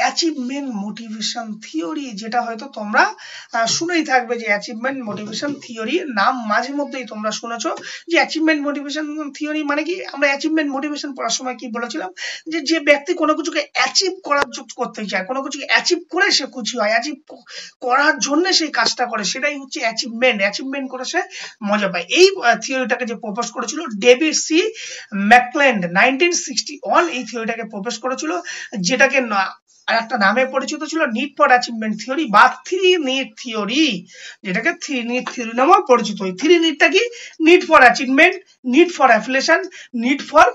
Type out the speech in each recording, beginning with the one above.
Achievement motivation theory, যেটা হয়তো তোমরা শুনেই থাকবে যে অ্যাচিভমেন্ট মোটিভেশন থিওরি নাম মাঝে মধ্যেই তোমরা শুনেছো। যে অ্যাচিভমেন্ট মোটিভেশন থিওরি মানে কি, আমরা অ্যাচিভমেন্ট মোটিভেশন পড়ার সময় কি বলেছিলাম, যে যে ব্যক্তি কোনো কিছুকে অ্যাচিভ করতে চায়, কোনো কিছুকে অ্যাচিভ করে সে খুশি হয়, অ্যাচিভ করার জন্য সেই কাজটা করে, সেটাই হচ্ছে অ্যাচিভমেন্ট করে সে মজা পায়। এই থিওরিটাকে যে প্রপোজ করেছিল ডেভিড সি ম্যাকক্লেন্ড 1961 এই থিওরিটাকে প্রপোজ করেছিল, যেটাকে আর একটা নামে পরিচিত ছিল নিড ফর অ্যাচিভমেন্ট থিওরি বা 3 নিড থিওরি, যেটাকে 3 নিড থিওরি নামে পরিচিত। ওই 3 নিডটা কি, need for achievement, need for affiliation, need for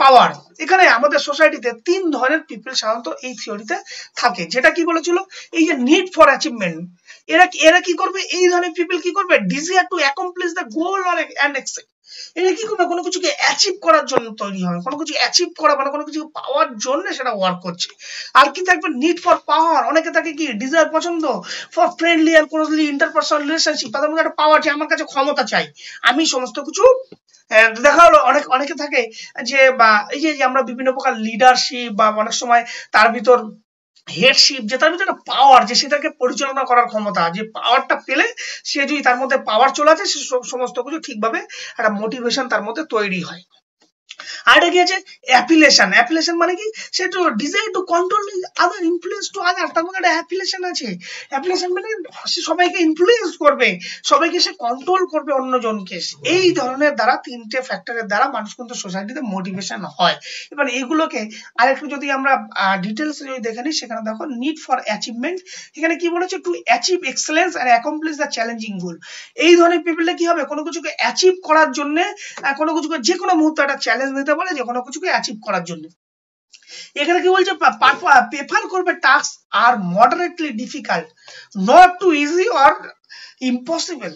পাওয়ার। এখানে আমাদের সোসাইটিতে 3 ধরনের পিপল সাধারণত এই থিওরিতে থাকে। যেটা কি বলেছিল, এই যে নিড ফর অ্যাচিভমেন্ট, এরা কি করবে, এই ধরনের পিপল কি করবে, desire to accomplish the goal or and excel, এটা কি করবে, কোনো কিছুকে অ্যাচিভ করার জন্য তৈরি হবে, কোনো কিছু অ্যাচিভ করা মানে কোনো কিছু পাওয়ার জন্য সেটা ওয়ার্ক করছে। আর কি থাকবে, নিড ফর পাওয়ার, অনেকে থাকে কি ডিজায়ার পছন্দ for friendly are closely interpersonal relationship, তাদের মধ্যে একটা পাওয়ার, যে আমার কাছে ক্ষমতা চাই, আমি সমস্ত কিছু দেখা হলো। অনেকে থাকে যে বা এই যে আমরা বিভিন্ন প্রকার লিডারশিপ বা অনেক সময় তার ভিতর হেডশিপ, যে তার ভিতরে একটা পাওয়ার, যে সেটাকে পরিচালনা করার ক্ষমতা, যে পাওয়ারটা পেলে সে যদি তার মধ্যে পাওয়ার চলে আসে, সে সমস্ত কিছু ঠিকভাবে একটা মোটিভেশন তার মধ্যে তৈরি হয়। আর এটা কি আছে, অ্যাফিলিয়েশন মানে কি, সে তো desire to control other, influence to other, তার মধ্যে একটা অ্যাফিলিয়েশন আছে। অ্যাফিলিয়েশন মানে সে সবাইকে ইনফ্লুয়েন্স করবে, সবাইকে সে কন্ট্রোল করবে অন্যজনকে। এই ধরনের দ্বারা 3টে ফ্যাক্টরের দ্বারা মানুষ কিন্তু সোসাইটিতে মোটিভেশন হয়। এবার এগুলোকে আরেকটু যদি আমরা ডিটেলস যদি দেখে নিই, সেখানে দেখো নিড ফর অ্যাচিভমেন্ট, এখানে কি বলেছে, to achieve excellence and accomplish the challenging goal. এই ধরনের পিপলটা কি হবে, কোনো কিছুকে অ্যাচিভ করার জন্য, কোনো কিছুকে যে কোনো মুহূর্তে একটা চ্যালেঞ্জ নিতে পারে, যে কোনো কিছুকে অ্যাচিভ করার জন্য। এখানে কি বলছে, প্রেফার করবে টাস্ক আর moderately difficult, not too easy or impossible.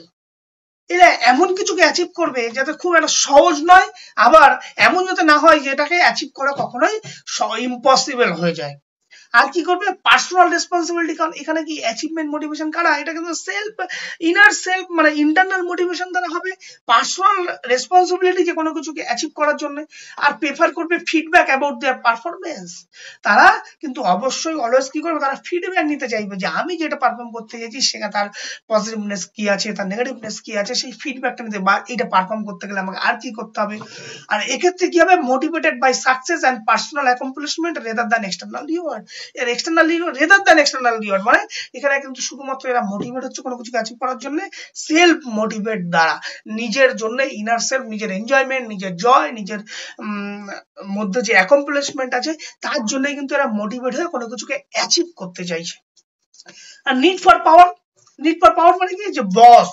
এরা এমন কিছুকে অ্যাচিভ করবে যাতে খুব একটা সহজ নয়, আবার এমন যাতে না হয় যেটাকে অ্যাচিভ করা কখনোই ইম্পসিবল হয়ে যায়। আর কি করবে, পার্সোনাল রেসপন্সিবিলিটি, কারণ এখানে কি অ্যাচিভমেন্ট মোটিভেশন কারা, এটা কিন্তু ইনার সেলফ মানে ইন্টারনাল মোটিভেশন দ্বারা হবে, পার্সোনাল রেসপন্সিবিলিটি যে কোনো কিছুকে অ্যাচিভ করার জন্য। আর প্রেফার করবে ফিডব্যাক অ্যাবাউট দেয়ার পারফরমেন্স, তারা কিন্তু অবশ্যই অলওয়েজ কি করবে, তারা ফিডব্যাক নিতে চাইবে, যে আমি যেটা পারফর্ম করতে চাইছি সেটা তার পজিটিভনেস কি আছে, তার নেগেটিভনেস কি আছে, সেই ফিডব্যাকটা নিতে, বা এটা পারফর্ম করতে গেলে আমাকে আর কি করতে হবে। আর এক্ষেত্রে কি হবে, motivated by success and personal accomplishment rather than external reward. এর external rather than external reward মানে এখানে কিন্তু শুধুমাত্র এরা মোটিভেট হচ্ছে কোনো কিছু অ্যাচিভ করার জন্য সেলফ মোটিভেট দ্বারা, নিজের জন্য ইনার সেলফ, নিজের এনজয়মেন্ট, নিজের জয়, নিজের মধ্যে যে অ্যাকমপ্লিশমেন্ট আছে তার জন্য কিন্তু এরা মোটিভেট হয়ে কোনো কিছুকে অ্যাচিভ করতে চাইছে। আর নিড ফর পাওয়ার মানে কি, যে বস,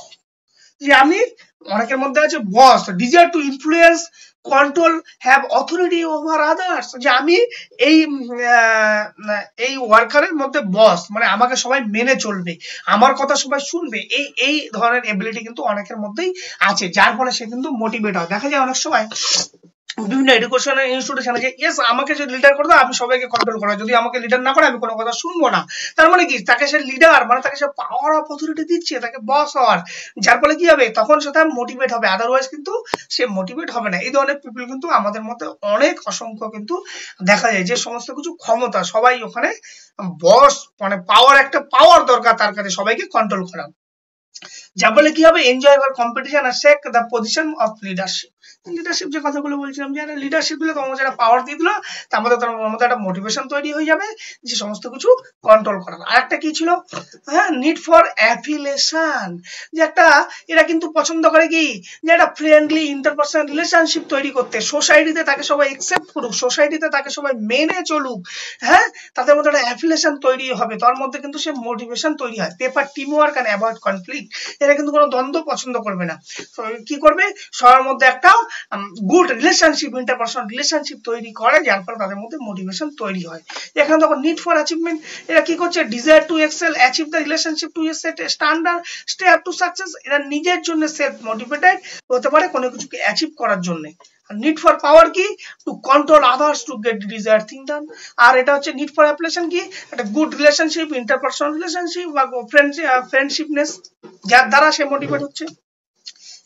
যে আমি, অনেকের মধ্যে আছে boss, desire to influence, control, have authority over others, যে আমি এই ওয়ার্কারের মধ্যে বস, মানে আমাকে সবাই মেনে চলবে, আমার কথা সবাই শুনবে, এই ধরনের এবিলিটি কিন্তু অনেকের মধ্যেই আছে, যার ফলে সে কিন্তু মোটিভেট হয়। দেখা যায় অনেক সময় বিভিন্ন এডুকেশনাল ইনস্টিটিউশন আছে, ইয়েস আমাকে যে লিডার করতে আমি সবাইকে কন্ট্রোল করা, যদি আমাকে লিডার না করে আমি কোনো কথা শুনবো না। তার মানে কি, তাকে সে লিডার মানে তাকে সে পাওয়ার অফ অথরিটি দিচ্ছে, তাকে বস হওয়ার, যার ফলে কি হবে, তখন সে তার মোটিভেট হবে, আদারওয়াইজ কিন্তু সে মোটিভেট হবে না। এই ধরনের পিপল কিন্তু আমাদের মধ্যে অনেক অসংখ্য কিন্তু দেখা যায়, যে সমস্ত কিছু ক্ষমতা সবাই ওখানে বস, মানে পাওয়ার, একটা পাওয়ার দরকার তার কাছে সবাইকে কন্ট্রোল করা, যা বলে কি হবে, এনজয় কর কম্পিটিশন আর seek the position of leadership. যে কথাগুলো বলছিলাম, যে লিডারশিপ দিলে তোমাকে যেটা পাওয়ার দিয়ে দিল, তার মধ্যে একটা মোটিভেশন তৈরি হয়ে যাবে যে সমস্ত কিছু কন্ট্রোল করার। আর একটা কি ছিল, হ্যাঁ, নিড ফর অ্যাফিলিয়েশন, যে একটা এরা কিন্তু পছন্দ করে কি, যে একটা ফ্রেন্ডলি ইন্টারপার্সোনাল রিলেশনশিপ তৈরি করতে, সোসাইটিতে তাকে সবাই একসেপ্ট করুক, সোসাইটিতে তাকে সবাই মেনে চলুক, হ্যাঁ, তাদের মধ্যে একটা অ্যাফিলিয়েশন তৈরি হবে, তার মধ্যে কিন্তু সে মোটিভেশন তৈরি হয়। Paper team work and avoid conflict, এরা কিন্তু কোনো দ্বন্দ্ব পছন্দ করবে না, কি করবে, সবার মধ্যে একটা গুড রিলেশনশিপ, ইন্টারপার্সোনাল রিলেশনশিপ তৈরি করে, যার ফলে তাদের মধ্যে মোটিভেশন তৈরি হয়। এখানে তখন নিড ফর অ্যাচিভমেন্ট, এরা কি করছে, desire to excel, achieve the relationship to set standard step to success, এরা নিজের জন্য সেলফ মোটিভেটেড হতে পারে কোনো কিছুকে অ্যাচিভ করার জন্য। নিড ফর পাওয়ার কি, to control others to get desire thing done. আর এটা হচ্ছে নিড ফর অ্যাপ্লিকেশন কি, একটা গুড রিলেশনশিপ, ইন্টারপার্সোনাল রিলেশনশিপ বা ফ্রেন্ডশিপনেস, যার দ্বারা সে মোটিভেট হচ্ছে।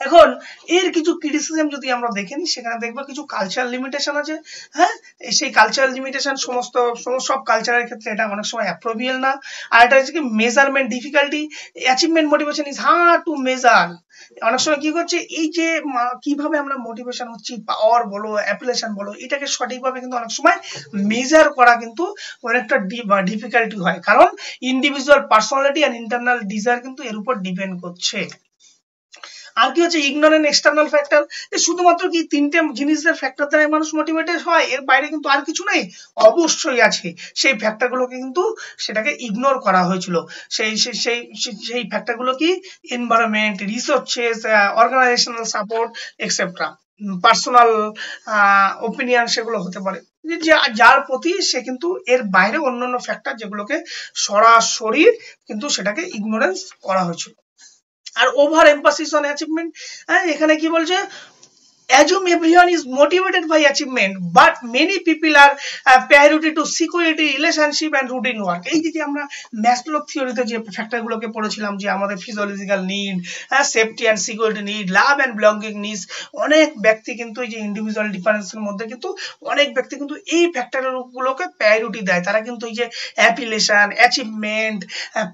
এখন এর কিছু ক্রিটিসিজম যদি আমরা দেখে নিই, সেখানে দেখবো কিছু কালচারাল লিমিটেশন আছে। হ্যাঁ, সেই কালচারাল লিমিটেশন সব কালচারের ক্ষেত্রে এটা অনেক সময় অ্যাপ্রোভিয়েবল না। আর এটা হচ্ছে কি measurement difficulty, achievement motivation is hard to measure. অনেক সময় কি করছে, এই যে কিভাবে আমরা মোটিভেশন হচ্ছি, পাওয়ার বলো অ্যাপ্লিকেশন বলো, এটাকে সঠিকভাবে কিন্তু অনেক সময় মেজার করা কিন্তু অনেকটা ডিফিকাল্টি হয়, কারণ ইন্ডিভিজুয়াল পার্সোনালিটি আর ইন্টারনাল ডিজায়ার কিন্তু এর উপর ডিপেন্ড করছে। আর কি হচ্ছে ইগনোরেন্ট এক্সটার্নাল ফ্যাক্টর, শুধুমাত্র কি তিনটে জিনিসের ফ্যাক্টর দ্বারা মানুষ মোটিভেটেড হয়, এর বাইরে কিন্তু আর কিছু নেই? অবশ্যই আছে। সেই ফ্যাক্টরগুলোকে কিন্তু সেটাকে ইগনোর করা হয়েছিল। সেই সেই সেই ফ্যাক্টরগুলো কি, environment, resources, organizational support etcetera, personal opinion সেগুলো হতে পারে, যার প্রতি সে কিন্তু এর বাইরে অন্যান্য ফ্যাক্টর যেগুলোকে সরাসরি কিন্তু সেটাকে ইগনোরেন্স করা হয়েছিল। আর ওভার এমফাসিস অন অ্যাচিভমেন্ট, এখানে কি বলছে, assume everyone is motivated by achievement but many people are priority to security, relationship and routine work। এই যে আমরা ম্যাসলো থিওরিতে যে ফ্যাক্টরগুলোকে পড়েছিলাম, যে আমাদের physiological need, safety and security need, love and belonging needs, অনেক ব্যক্তি কিন্তু এই যে ইন্ডিভিজুয়াল ডিফারেন্সের মধ্যে কিন্তু অনেক ব্যক্তি কিন্তু এই ফ্যাক্টরগুলোকে প্রায়োরিটি দেয়। তারা কিন্তু এই যে অ্যাপিলেশন, অ্যাচিভমেন্ট,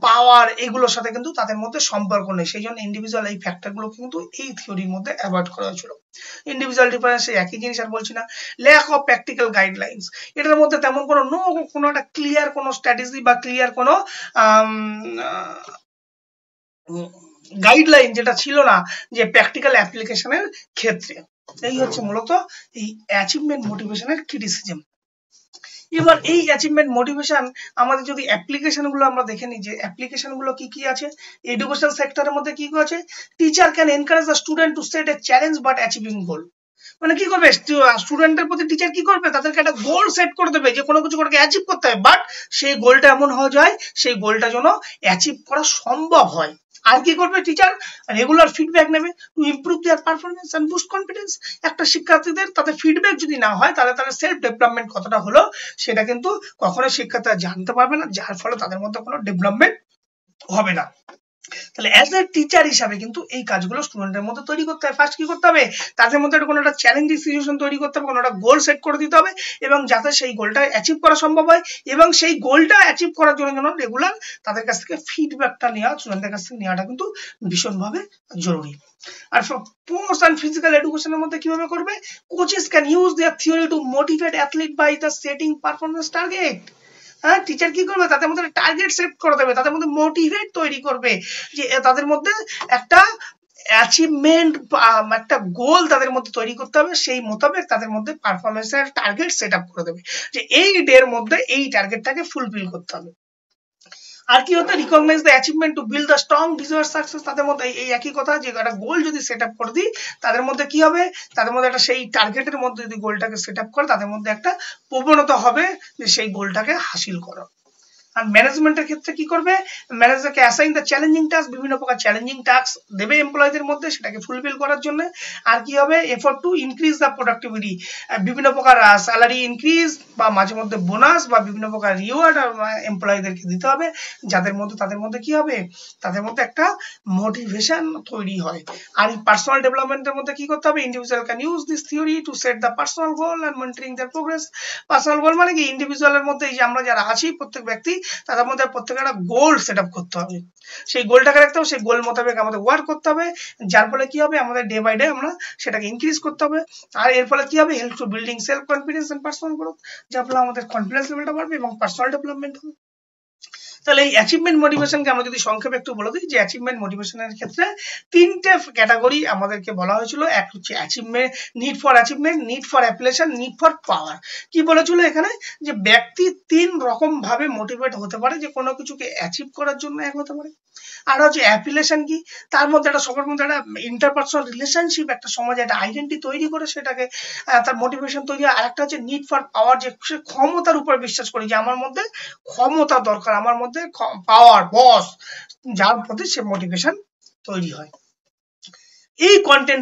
পাওয়ার, এগুলোর সাথে কিন্তু তাদের মধ্যে সম্পর্ক নেই। সেই জন্য ইন্ডিভিজুয়াল এই ফ্যাক্টরগুলো কিন্তু এই থিওরির মধ্যে অ্যাভয়েড করা হয়েছিল। ইন্ডিভিজুয়াল ডিফারেন্স একই জিনিস আর বলছি না। ল্যাক অফ প্র্যাকটিক্যাল গাইডলাইন্স, এটার মধ্যে তেমন কোনো একটা ক্লিয়ার কোনো স্ট্র্যাটেজি বা ক্লিয়ার কোনো গাইডলাইন যেটা ছিল না, যে প্র্যাকটিক্যাল অ্যাপ্লিকেশনের ক্ষেত্রে। এই হচ্ছে মূলত এই অ্যাচিভমেন্ট মোটিভেশনের ক্রিটিসিজম। এবার এই অ্যাচিভমেন্ট মোটিভেশন আমাদের যদি অ্যাপ্লিকেশন গুলো আমরা দেখে নিই, যে অ্যাপ্লিকেশন গুলো কি কি আছে এডুকেশন সেক্টরের মধ্যে, কি আছে, teacher can encourage the student to set a challenge but achieving goal. মানে কি করবে, স্টুডেন্টের প্রতি টিচার কি করবে, তাদেরকে একটা গোল সেট করে দেবে, যে কোনো কিছু করে অ্যাচিভ করতে হবে, বাট সেই গোলটা এমন হওয়া যায় সেই গোলটা যেন অ্যাচিভ করা সম্ভব হয়। আর কি করবে টিচার, রেগুলার ফিডব্যাক নেবে to improve their performance and boost confidence. একটা শিক্ষার্থীদের তাদের ফিডব্যাক যদি না হয়, তাহলে তাদের সেলফ ডেভেলপমেন্ট কতটা হলো সেটা কিন্তু কখনোই শিক্ষার্থীরা জানতে পারবে না, যার ফলে তাদের মধ্যে কোনো ডেভেলপমেন্ট হবে না। তাহলে অ্যাজ এ টিচার হিসাবে কিন্তু এই কাজগুলো স্টুডেন্টের মধ্যে তৈরি করতে হবে। ফার্স্ট কি করতে হবে, তাদের মধ্যে কোনো একটা চ্যালেঞ্জিং সিচুয়েশন তৈরি করতে হবে, কোনো একটা গোল সেট করে দিতে হবে, এবং যাতে সেই গোলটা অ্যাচিভ করা সম্ভব হয়, এবং সেই গোলটা অ্যাচিভ করার জন্য যেন রেগুলার তাদের কাছ থেকে ফিডব্যাকটা নেওয়া, স্টুডেন্টদের কাছ থেকে নেওয়াটা কিন্তু ভীষণভাবে জরুরি। আর স্পোর্টস অ্যান্ড ফিজিক্যাল এডুকেশনের মধ্যে কিভাবে করবে, coaches can use their theory to motivate athlete by the setting performance target. হ্যাঁ, টিচার কি করবে, তাদের মধ্যে টার্গেট সেট করে দেবে, তাদের মধ্যে মোটিভেট তৈরি করবে, যে তাদের মধ্যে একটা অ্যাচিভমেন্ট, একটা গোল তাদের মধ্যে তৈরি করতে হবে, সেই মোতাবেক তাদের মধ্যে পারফরমেন্সের টার্গেট সেট আপ করে দেবে, যে এই ডের মধ্যে এই টার্গেটটাকে ফুলফিল করতে হবে। আর কি হতো, recognize the achievement to build the strong desire success. তাদের মধ্যে এই একই কথা, যে একটা গোল যদি সেট আপ করে দিই, তাদের মধ্যে কি হবে, তাদের মধ্যে একটা সেই টার্গেটের মধ্যে যদি গোলটাকে সেট আপ করে, তাদের মধ্যে একটা প্রবণতা হবে যে সেই গোলটাকে হাসিল করা। আর ম্যানেজমেন্টের ক্ষেত্রে কি করবে, ম্যানেজারকে অ্যাসাইন দ্য চ্যালেঞ্জিং টাস্ক, বিভিন্ন প্রকার চ্যালেঞ্জিং টাস্ক দেবে এমপ্লয়ীদের মধ্যে সেটাকে ফুলফিল করার জন্য। আর কি হবে, effort to increase the productivity, বিভিন্ন প্রকার স্যালারি ইনক্রিজ বা মাঝে মধ্যে বোনাস বা বিভিন্ন প্রকার রিওয়ার্ড এমপ্লয়ীদেরকে দিতে হবে, যাদের মধ্যে তাদের মধ্যে কি হবে, তাদের মধ্যে একটা মোটিভেশন তৈরি হয়। আর পার্সোনাল ডেভেলপমেন্টের মধ্যে কি করতে হবে, individual can use this theory to set the personal goal and monitoring their progress. Personal goal মানে কি, ইন্ডিভিজুয়ালের মধ্যে এই যে আমরা যারা আছি প্রত্যেক ব্যক্তি, তাদের মধ্যে প্রত্যেকের একটা গোল সেট আপ করতে হবে, সেই গোলটাকে রাখতে হবে, সেই গোল মোতাবেক আমাদের ওয়ার্ক করতে হবে, যার ফলে কি হবে, আমাদের ডে বাই ডে আমরা সেটাকে ইনক্রিজ করতে হবে। আর এর ফলে কি হবে, help to building self confidence and personal growth, যার ফলে আমাদের কনফিডেন্স লেভেলটা বাড়বে এবং পার্সোনাল ডেভেলপমেন্ট হবে। তাহলে এই অ্যাচিভমেন্ট মোটিভেশনকে আমরা যদি সংক্ষেপে একটু বলে দিই, যে অ্যাচিভমেন্ট মোটিভেশনের ক্ষেত্রে তিনটে ক্যাটাগরি আমাদেরকে বলা হয়েছিল। এক হচ্ছে achievement, need for achievement, need for application, need for power. কি বলেছিল এখানে, যে ব্যক্তি তিন রকম ভাবে মোটিভেট হতে পারে, যে কোনো কিছুকে অ্যাচিভ করার জন্য এক হতে পারে। আর হচ্ছে অ্যাপ্লিকেশন কি, তার মধ্যে একটা সবার মধ্যে একটা ইন্টারপার্সোনাল রিলেশনশিপ, একটা সমাজে একটা আইডেন্টি তৈরি করে সেটাকে তার মোটিভেশন তৈরি। আর একটা হচ্ছে নিড ফর পাওয়ার, যে সে ক্ষমতার উপর বিশ্বাস করি, যে আমার মধ্যে ক্ষমতা দরকার, আমার মধ্যে পাওয়ার, বস, যার প্রতি সে মোটিভেশন তৈরি হয়। এই কন্টেন্ট